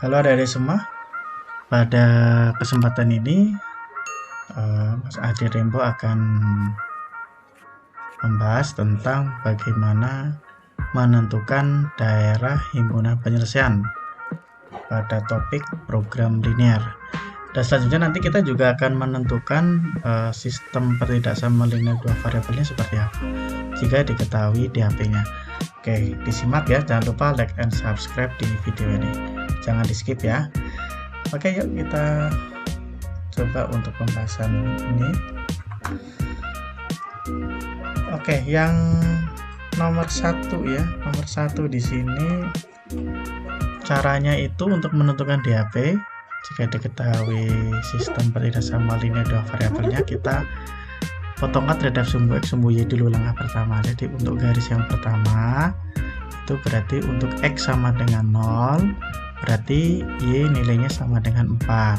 Halo adik-adik semua, pada kesempatan ini Mas Adi Rembo akan membahas tentang bagaimana menentukan daerah himpunan penyelesaian pada topik program linear. Dan selanjutnya nanti kita juga akan menentukan sistem pertidaksamaan linear dua variabelnya seperti apa jika diketahui di HP-nya. Oke, disimak ya, jangan lupa like and subscribe di video ini, jangan di skip ya. Oke, yuk kita coba untuk pembahasan ini. Oke, yang nomor satu ya, nomor satu di sini caranya itu untuk menentukan DAP. Jika diketahui sistem pertidaksamaan linear dua variabelnya, kita potongkan terhadap sumbu X sumbu Y dulu langkah pertama. Jadi untuk garis yang pertama itu berarti untuk X sama dengan 0, berarti Y nilainya sama dengan 4.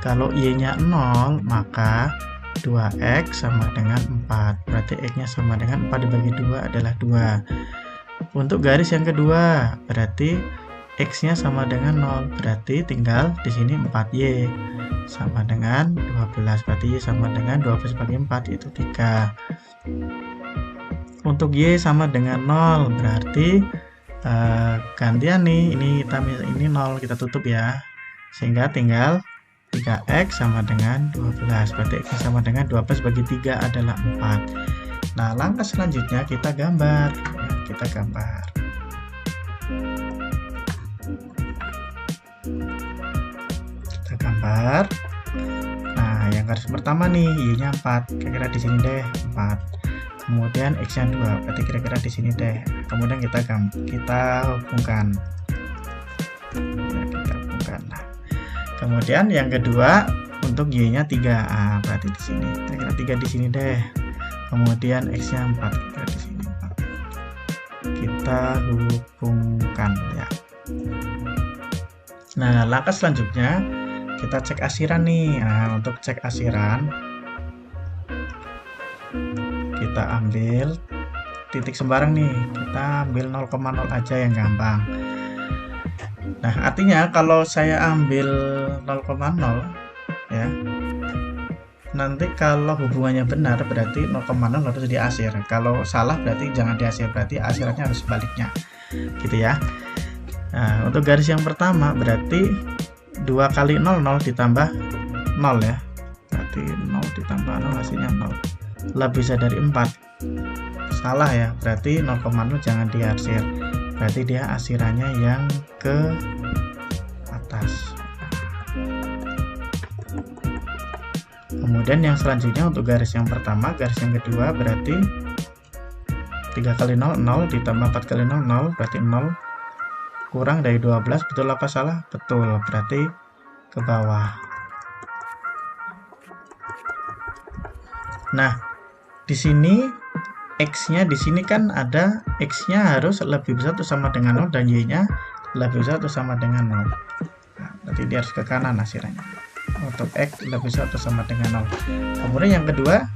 Kalau Y nya 0, maka 2X sama dengan 4, berarti X nya sama dengan 4 dibagi 2 adalah 2. Untuk garis yang kedua berarti X nya sama dengan 0, berarti tinggal di sini 4Y sama dengan 12, berarti Y sama dengan 12 bagi 4 itu 3. Untuk Y sama dengan 0, berarti gantian nih, ini 0 kita tutup ya, sehingga tinggal 3X sama dengan 12, berarti X sama dengan 12 bagi 3 adalah 4. Nah, langkah selanjutnya kita gambar ya, kita gambar. Nah, yang garis pertama nih Y-nya 4, kira-kira di sini deh 4. Kemudian X-nya 2, berarti kira-kira di sini deh. Kemudian kita hubungkan. Ya, kita hubungkan. Nah, kemudian yang kedua untuk Y-nya 3, berarti di sini. Kira-kira 3 di sini deh. Kemudian X-nya 4, kira-kira di sini 4. Kita hubungkan ya. Nah, langkah selanjutnya kita cek asiran nih. Nah, untuk cek asiran kita ambil titik sembarang nih, kita ambil 0,0 aja yang gampang. Nah, artinya kalau saya ambil 0,0 ya, nanti kalau hubungannya benar berarti 0,0 harus diasir, kalau salah berarti jangan diasir, berarti asirannya harus sebaliknya gitu ya. Nah, untuk garis yang pertama berarti 2 kali 0, 0 ditambah 0 ya, berarti 0 ditambah 0 hasilnya 0. Lebih bisa dari 4, salah ya, berarti 0,0 jangan diasir, berarti dia asirannya yang ke atas. Kemudian yang selanjutnya untuk garis yang pertama, garis yang kedua berarti 3 kali 0, 0 ditambah 4 kali 0, 0, berarti 0 kurang dari 12, betul apa salah? Betul, berarti ke bawah. Nah, di sini X-nya di sini kan ada, X-nya harus lebih besar atau sama dengan 0 dan Y-nya lebih besar atau sama dengan 0. Nah, berarti dia harus ke kanan asirannya. Untuk X lebih besar atau sama dengan 0. Kemudian yang kedua,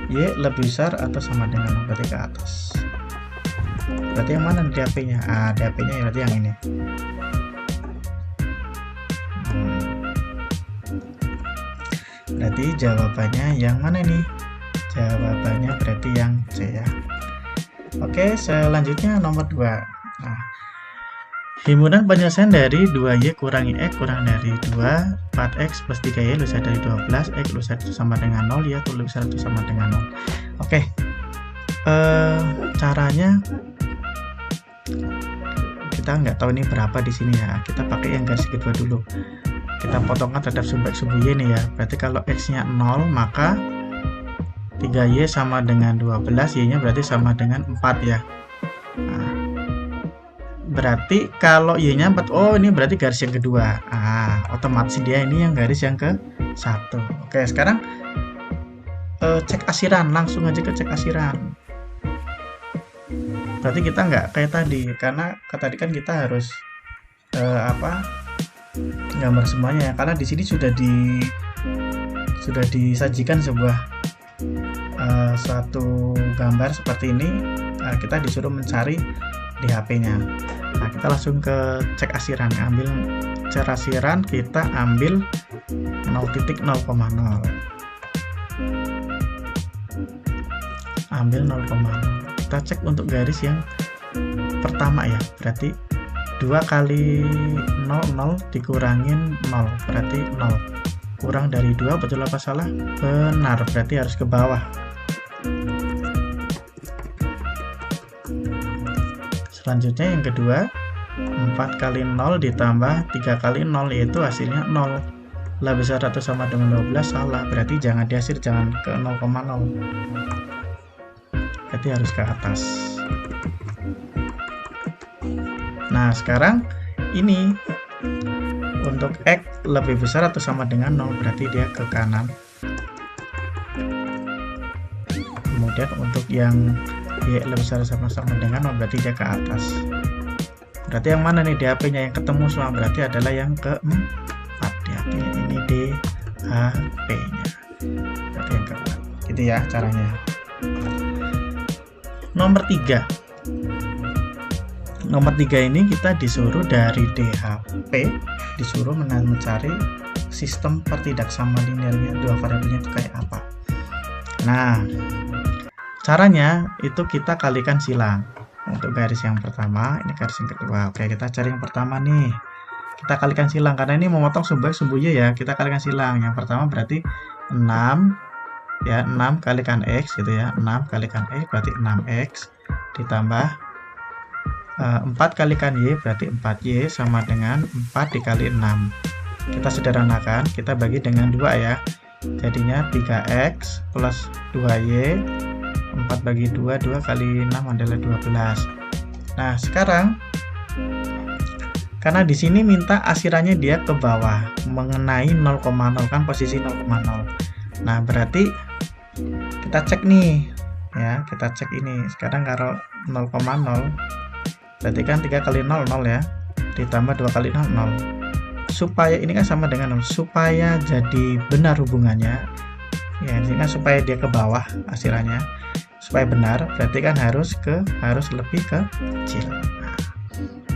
Y lebih besar atau sama dengan 0, berarti ke atas. Berarti yang mana DAP-nya? DAP-nya berarti yang ini. Berarti jawabannya yang mana nih? Jawabannya berarti yang C ya. Oke, selanjutnya nomor 2. Nah, himpunan penyelesaian dari 2Y kurangi X kurang dari 2, 4X plus 3Y lebih besar dari 12, X lebih besar itu sama dengan 0, Y lebih besar itu sama dengan 0. Oke, caranya kita nggak tahu ini berapa di sini ya, kita pakai yang garis kedua dulu. Kita potongkan terhadap sumbu X sumbu Y nih ya, berarti kalau X nya 0 maka 3Y sama dengan 12, Y nya berarti sama dengan 4 ya. Nah, berarti kalau Y nya 4, oh ini berarti garis yang kedua. Otomatis dia ini yang garis yang ke 1. Oke, sekarang cek asiran, langsung aja ke cek asiran. Berarti kita nggak kayak tadi, karena tadi kan kita harus gambar semuanya ya, karena di sini sudah disajikan sebuah suatu gambar seperti ini. Kita disuruh mencari di HP-nya. Nah, kita langsung ke cek asiran, ambil cer asiran kita ambil 0,0. Ambil 0,0. Kita cek untuk garis yang pertama ya, berarti 2 kali 0 dikurangin 0 berarti 0. Kurang dari 2, betul apa salah? Benar, berarti harus ke bawah. Selanjutnya yang kedua, 4 kali 0 ditambah 3 kali 0 yaitu hasilnya 0. Lah besar atau sama dengan 12, salah, berarti jangan dihasil, jangan ke 0,0. Berarti harus ke atas. Nah sekarang ini untuk X lebih besar atau sama dengan 0, berarti dia ke kanan. Kemudian untuk yang Y lebih besar sama-sama dengan 0, berarti dia ke atas. Berarti yang mana nih DHP-nya yang ketemu semua? Berarti adalah yang keempat. DHP-nya ini DHP-nya. Berarti yang keempat. Gitu ya caranya. Nomor 3. Nomor 3 ini kita disuruh dari DHP, disuruh mencari sistem pertidaksama linearnya dua variabelnya itu kayak apa. Nah, caranya itu kita kalikan silang. Untuk garis yang pertama, ini garis yang kedua. Oke, kita cari yang pertama nih. Kita kalikan silang karena ini memotong sumbu Y ya. Kita kalikan silang. Yang pertama berarti 6 ya, 6 kalikan X gitu ya. 6 kalikan X berarti 6X ditambah 4 kalikan Y berarti 4Y sama dengan 4 dikali 6. Kita sederhanakan, kita bagi dengan 2 ya. Jadinya 3X plus 2Y. 4 bagi 2, 2 kali 6 adalah 12. Nah sekarang karena di sini minta asirannya dia ke bawah mengenai 0,0 kan posisi 0,0. Nah berarti kita cek nih ya, kita cek ini sekarang kalau 0,0 berarti kan 3 kali 0 0 ya, ditambah 2 kali 0 0. Supaya ini kan sama dengan 0, supaya jadi benar hubungannya ya, ini kan supaya dia ke bawah asirannya, supaya benar berarti kan harus lebih kecil. Nah,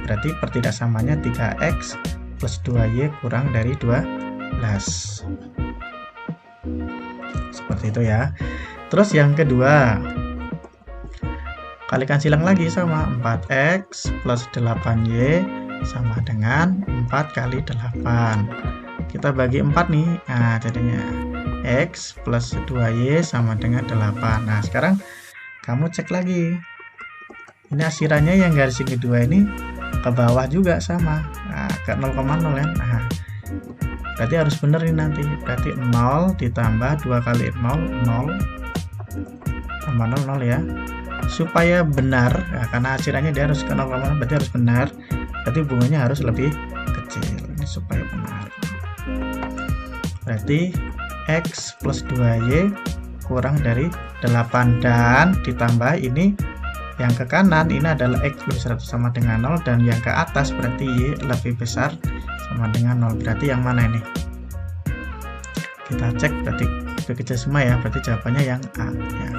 berarti pertidaksamanya 3X plus 2Y kurang dari 12. Seperti itu ya. Terus yang kedua, kalikan silang lagi sama 4X plus 8Y sama dengan 4 kali 8. Kita bagi 4 nih. Nah, jadinya X plus 2Y sama dengan 8. Nah, sekarang kamu cek lagi. Ini asirannya yang garis yang kedua ini ke bawah juga sama. Nah, ke 0,0 ya. Nah, berarti harus benar ini nanti. Berarti 0 ditambah 2 kali 0, 0 tambah 0, 0 ya. Supaya benar, ya, karena asirannya dia harus ke 0,0, berarti harus benar. Berarti hubungannya harus lebih kecil. Ini supaya benar. Berarti X plus 2Y kurang dari 8 dan ditambah ini yang ke kanan ini adalah X lebih besar sama dengan 0 dan yang ke atas berarti Y lebih besar sama dengan 0. Berarti yang mana ini? Kita cek berarti lebih kecil semua ya, berarti jawabannya yang A ya.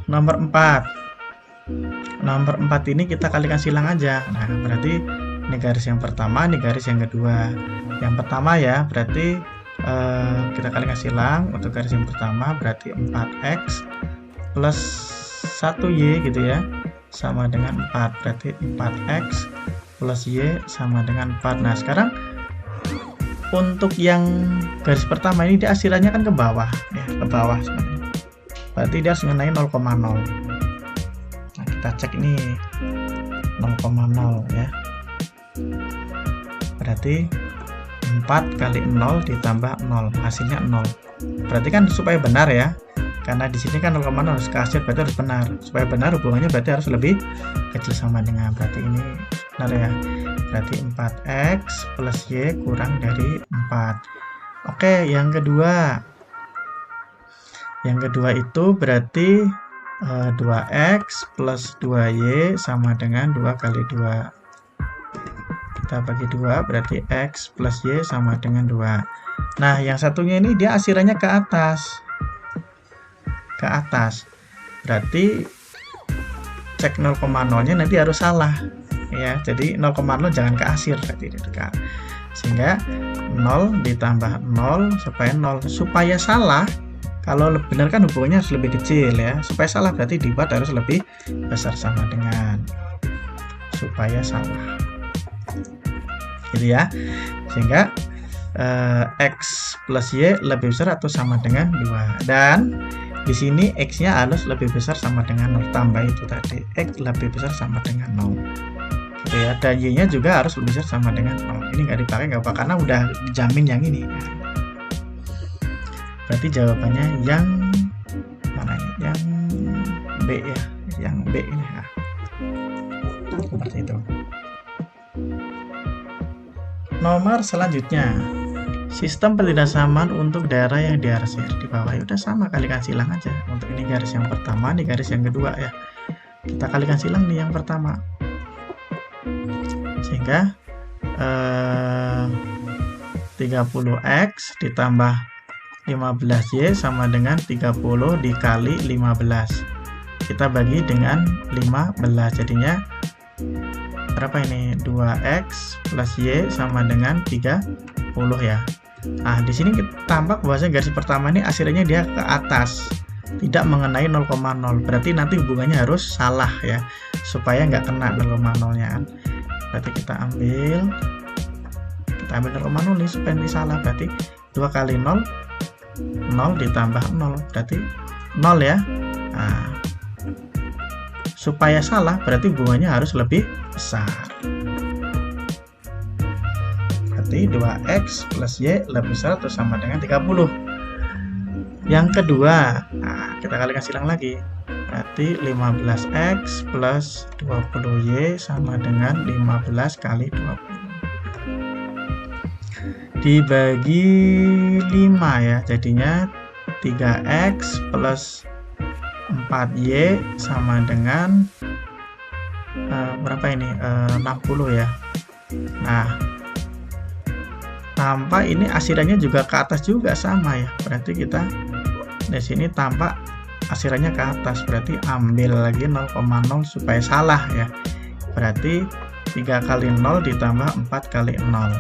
Nomor 4. Nomor 4 ini kita kalikan silang aja. Nah, berarti ini garis yang pertama, ini garis yang kedua. Yang pertama ya, berarti kita kalikan silang untuk garis yang pertama berarti 4X plus 1Y gitu ya sama dengan 4, berarti 4X plus Y sama dengan 4. Nah sekarang untuk yang garis pertama ini dia asirannya kan ke bawah ya, ke bawah sebenarnya. Berarti dia harus mengenai 0,0. Nah kita cek ini 0,0 ya, berarti 4 kali 0 ditambah 0 hasilnya 0. Berarti kan supaya benar ya, karena di sini kan 0,0 harus ke hasil, berarti harus benar. Supaya benar hubungannya berarti harus lebih kecil sama dengan, berarti ini benar ya. Berarti 4X plus Y kurang dari 4. Oke, yang kedua. Yang kedua itu berarti 2X plus 2Y sama dengan 2 kali 2. Kita bagi 2 berarti X plus Y sama dengan 2. Nah yang satunya ini dia asirannya ke atas, ke atas, berarti cek 0,0 nya nanti harus salah ya. Jadi 0,0 jangan ke akhir berarti dekat. Sehingga 0 ditambah 0 supaya 0. Supaya salah, kalau benar kan hubungannya harus lebih kecil ya. Supaya salah berarti dibuat harus lebih besar sama dengan. Supaya salah. Gitu ya. Sehingga X plus Y lebih besar atau sama dengan 2. Dan di sini X-nya harus lebih besar sama dengan 0. Tambah itu tadi. X lebih besar sama dengan 0. Gitu ya. Dan Y-nya juga harus lebih besar sama dengan 0. Ini nggak dipakai nggak apa, karena udah dijamin yang ini. Berarti jawabannya yang mana ini? Yang B ya. Yang B ini. Nah, seperti itu. Nomor selanjutnya, sistem pertidaksamaan untuk daerah yang diarsir di bawah. Ya udah sama, kalikan silang aja. Untuk ini garis yang pertama, ini garis yang kedua ya. Kita kalikan silang nih yang pertama. Sehingga 30x ditambah 15y sama dengan 30 dikali 15. Kita bagi dengan 15, jadinya berapa ini? 2x plus y sama dengan 30 ya. Nah, di sini tampak bahwasanya garis pertama ini akhirnya dia ke atas, tidak mengenai 0,0. Berarti nanti hubungannya harus salah ya, supaya nggak kena 0,0-nya kan. Berarti kita ambil 0,0 nih supaya ini salah. Berarti 2 kali 0, 0 ditambah 0 berarti 0 ya. Nah, supaya salah berarti hubungannya harus lebih besar. Berarti 2x plus y lebih besar atau sama dengan 30. Yang kedua, nah, kita kalikan silang lagi. Berarti 15x plus 20y sama dengan 15 kali 20. Dibagi 5 ya, jadinya 3x plus 4y sama dengan berapa ini? 60 ya. Nah, tampak ini asirannya juga ke atas juga sama ya. Berarti kita di sini tampak asirannya ke atas. Berarti ambil lagi 0,0 supaya salah ya. Berarti 3 kali 0 ditambah 4 kali 0.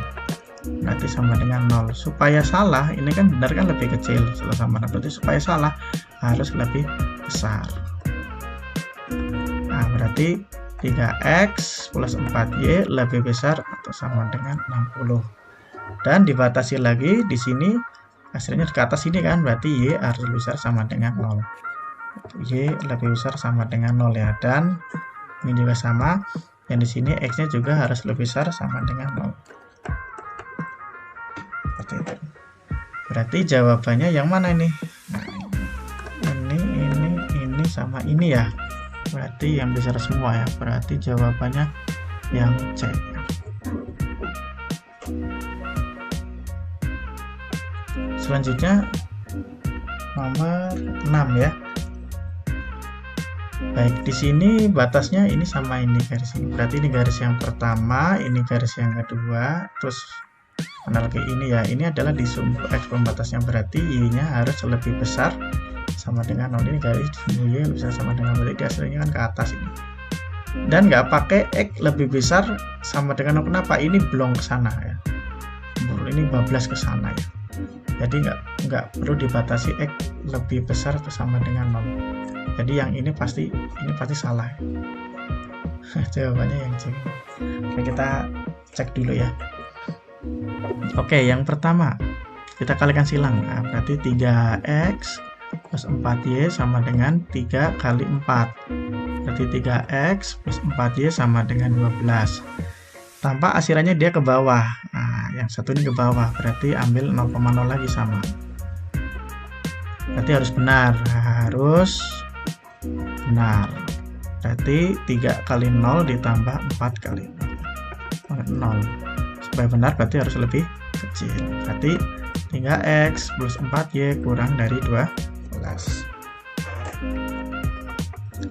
Berarti sama dengan 0. Supaya salah, ini kan benar kan lebih kecil sama. Berarti supaya salah harus lebih besar. Nah, berarti 3x plus 4y lebih besar atau sama dengan 60. Dan dibatasi lagi di sini hasilnya ke atas ini kan, berarti y harus lebih besar sama dengan 0. Y lebih besar sama dengan 0 ya. Dan ini juga sama. Yang di sini x-nya juga harus lebih besar sama dengan 0. Seperti itu. Berarti jawabannya yang mana ini? Nah, ini sama ini ya. Berarti yang besar semua ya. Berarti jawabannya yang C. Selanjutnya nomor 6 ya. Baik, di sini batasnya ini sama ini garis ini. Berarti ini garis yang pertama, ini garis yang kedua, terus lagi ini ya. Ini adalah di sumbu x pembatasnya, berarti y-nya harus lebih besar sama dengan 0. Ini garis y bisa sama dengan, berarti hasilnya kan ke atas ini. Dan nggak pakai x lebih besar sama dengan 0. Kenapa? Ini belum ke sana ya. Ini bablas ke sana ya. Jadi nggak perlu dibatasi x lebih besar atau sama dengan 0. Jadi yang ini pasti salah ya. Jawabannya yang C. Oke, kita cek dulu ya. Oke, yang pertama kita kalikan silang. Nah, berarti 3x plus 4y sama dengan 3 kali 4. Berarti 3x plus 4y sama dengan 12. Tampak asirannya dia ke bawah. Nah, yang satu ini ke bawah, berarti ambil 0,0 lagi sama. Berarti harus benar. Harus benar. Berarti 3 kali 0 ditambah 4 kali 0. Supaya benar berarti harus lebih kecil. Berarti 3x plus 4y kurang dari 12.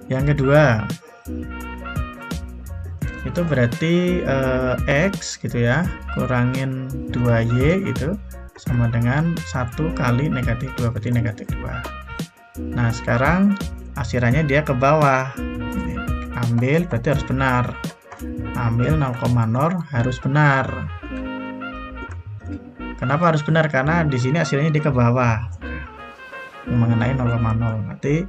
Yang kedua, itu berarti x gitu ya, kurangin 2y itu sama dengan 1 kali negatif 2, berarti negatif 2. Nah, sekarang asirannya dia ke bawah. Ambil berarti harus benar. ambil 0,0 harus benar. Kenapa harus benar? Karena di sini hasilnya di ke bawah mengenai 0,0. Nanti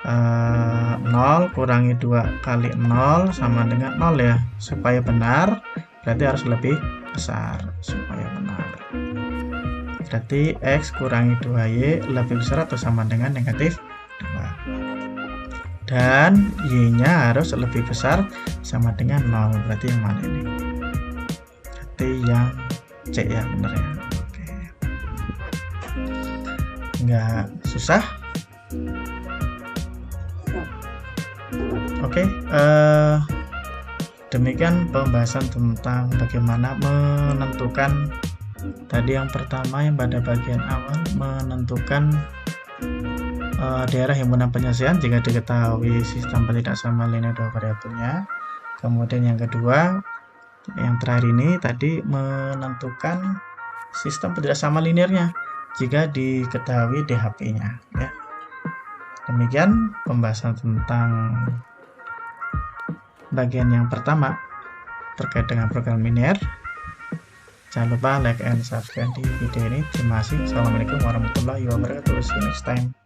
0 kurangi 2 kali 0 sama dengan 0 ya. Supaya benar berarti harus lebih besar supaya benar. Berarti X kurangi 2Y lebih besar atau sama dengan negatif 2. Dan Y-nya harus lebih besar sama dengan 0. Berarti yang mana ini? Berarti yang C ya, benar ya. Oke. Nggak susah. Oke, demikian pembahasan tentang bagaimana menentukan tadi yang pertama yang pada bagian awal menentukan daerah himpunan penyelesaian jika diketahui sistem tidak sama linear dua variabelnya. Kemudian yang kedua, yang terakhir ini tadi menentukan sistem tidak sama linearnya jika diketahui DHP-nya ya. Demikian pembahasan tentang bagian yang pertama terkait dengan program linear. Jangan lupa like and subscribe di video ini. Terima kasih. Assalamualaikum warahmatullahi wabarakatuh. See you next time.